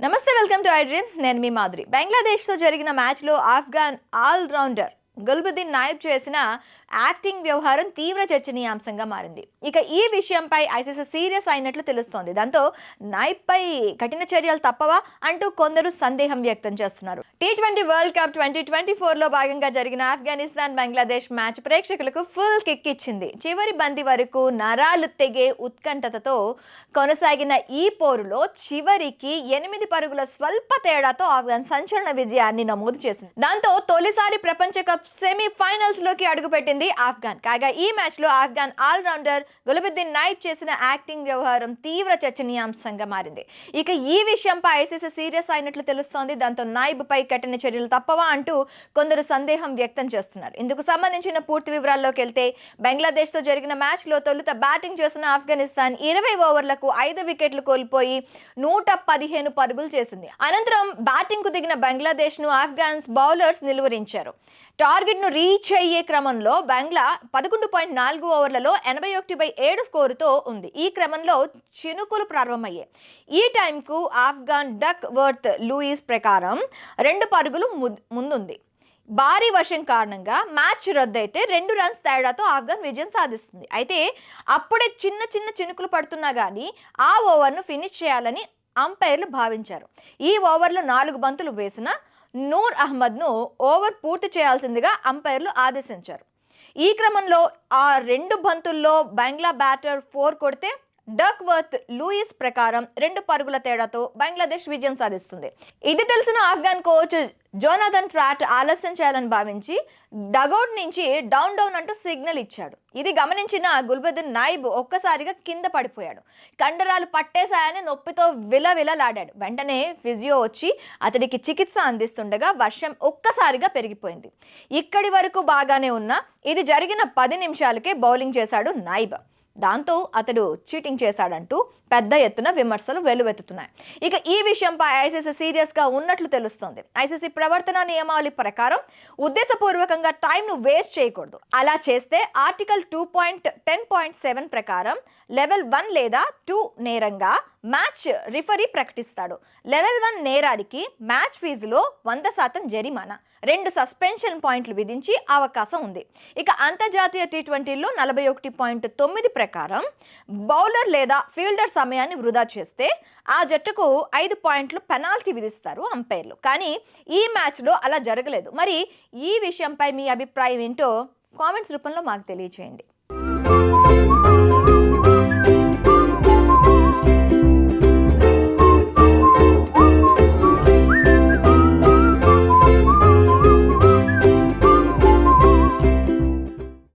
నమస్తే, welcome to iDream. నేను మీ మాధురి. బంగ్లాదేశ్తో జరిగిన మ్యాచ్లో ఆఫ్ఘాన్ ఆల్రౌండర్ గుల్బుద్దీన్ నాయబ్ చేసిన యాక్టింగ్ వ్యవహారం తీవ్ర చర్చనీయాంశంగా మారింది. ఇక ఈ విషయంపై ఐసీసీ సీరియస్ అయినట్లు తెలుస్తోంది. దాంతో నాయబ్పై కఠిన చర్యలు తప్పవా అంటూ కొందరు సందేహం వ్యక్తం చేస్తున్నారు. టీ20 వరల్డ్ కప్ 2024లో భాగంగా జరిగిన ఆఫ్ఘనిస్తాన్ బంగ్లాదేశ్ మ్యాచ్ ప్రేక్షకులకు ఫుల్ కిక్ ఇచ్చింది. చివరి బంతి వరకు నరాలు తెగే ఉత్కంఠతతో కొనసాగిన ఈ పోరులో చివరికి 8 పరుగుల స్వల్ప తేడాతో ఆఫ్ఘన్ సంచలన విజయాన్ని నమోదు చేసింది. దాంతో తొలిసారి ప్రపంచ కప్ సెమీఫైనల్స్ లోకి అడుగుపెట్టింది ఆఫ్ఘాన్. కాగా ఈ మ్యాచ్ లో ఆఫ్ఘాన్ ఆల్రౌండర్ గుల్బుద్దీన్ నాయబ్ చేసిన యాక్టింగ్ వ్యవహారం తీవ్ర చర్చనీయాంశంగా మారింది. ఇక ఈ విషయంపై ఐసీసీ సీరియస్ అయినట్లు తెలుస్తోంది. దాంతో నాయబ్ పై కఠిన చర్యలు తప్పవా అంటూ కొందరు సందేహం వ్యక్తం చేస్తున్నారు. ఇందుకు సంబంధించిన పూర్తి వివరాల్లోకి వెళ్తే బంగ్లాదేశ్ తో జరిగిన మ్యాచ్ లో తొలుత బ్యాటింగ్ చేసిన ఆఫ్ఘనిస్తాన్ 20 ఓవర్లకు 5 వికెట్లు కోల్పోయి 115 పరుగులు చేసింది. అనంతరం బ్యాటింగ్ కు దిగిన బంగ్లాదేశ్ ను ఆఫ్ఘాన్స్ బౌలర్స్ నిలువరించారు. టార్గెట్ ను రీచ్ అయ్యే క్రమంలో బంగ్లా 11.4 ఓవర్లలో 81/7 స్కోరుతో ఉంది. ఈ క్రమంలో చినుకులు ప్రారంభమయ్యాయి. ఈ టైంకు ఆఫ్ఘాన్ డక్ వర్త్ లూయిస్ ప్రకారం 2 పరుగులు ముందుంది. భారీ వర్షం కారణంగా మ్యాచ్ రద్దయితే 2 రన్స్ తేడాతో ఆఫ్ఘాన్ విజయం సాధిస్తుంది. అయితే అప్పుడే చిన్న చిన్న చినుకులు పడుతున్నా కానీ ఆ ఓవర్ను ఫినిష్ చేయాలని అంపైర్లు భావించారు. ఈ ఓవర్లో 4 బంతులు వేసిన నూర్ అహ్మద్ను ఓవర్ పూర్తి చేయాల్సిందిగా అంపైర్లు ఆదేశించారు. ఈ క్రమంలో ఆ 2 బంతుల్లో బంగ్లా బ్యాటర్ 4 కొడితే డక్ వర్త్ లూయిస్ ప్రకారం 2 పరుగుల తేడాతో బంగ్లాదేశ్ విజయం సాధిస్తుంది. ఇది తెలిసిన ఆఫ్ఘాన్ కోచ్ జోనాథన్ ట్రాట్ ఆలస్యం చేయాలని భావించి డగౌట్ నుంచి డౌన్ అంటూ సిగ్నల్ ఇచ్చాడు. ఇది గమనించిన గుల్బుద్దీన్ నాయబ్ ఒక్కసారిగా కింద పడిపోయాడు. కండరాలు పట్టేశాయని నొప్పితో విలవిలలాడాడు. వెంటనే ఫిజియో వచ్చి అతడికి చికిత్స అందిస్తుండగా వర్షం ఒక్కసారిగా పెరిగిపోయింది. ఇక్కడి వరకు బాగానే ఉన్నా ఇది జరిగిన 10 నిమిషాలకే బౌలింగ్ చేశాడు నాయబ్. దాంతో అతడు చీటింగ్ చేశాడంటూ పెద్ద ఎత్తున విమర్శలు వెల్లువెత్తుతున్నాయి. ఇక ఈ విషయంపై ఐసీసీ సీరియస్ గా ఉన్నట్లు తెలుస్తోంది. ఐసీసీ ప్రవర్తన నియమావళి ప్రకారం ఉద్దేశపూర్వకంగా టైంను వేస్ట్ చేయకూడదు. అలా చేస్తే ఆర్టికల్ 2.10.7 ప్రకారం లెవెల్ 1 లేదా 2 నేరంగా మ్యాచ్ రిఫరీ ప్రకటిస్తాడు. లెవెల్ 1 నేరానికి మ్యాచ్ ఫీజులో 100% జరిమానా, 2 సస్పెన్షన్ పాయింట్లు విధించి అవకాశం ఉంది. ఇక అంతర్జాతీయ టీ20లో 41.9 ప్రకారం బౌలర్ లేదా ఫీల్డర్ సమయాన్ని వృధా చేస్తే ఆ జట్టుకు 5 పాయింట్లు పెనాల్టీ విధిస్తారు అంపైర్లు. కానీ ఈ మ్యాచ్లో అలా జరగలేదు. మరి ఈ విషయంపై మీ అభిప్రాయం ఏంటో కామెంట్స్ రూపంలో మాకు తెలియజేయండి.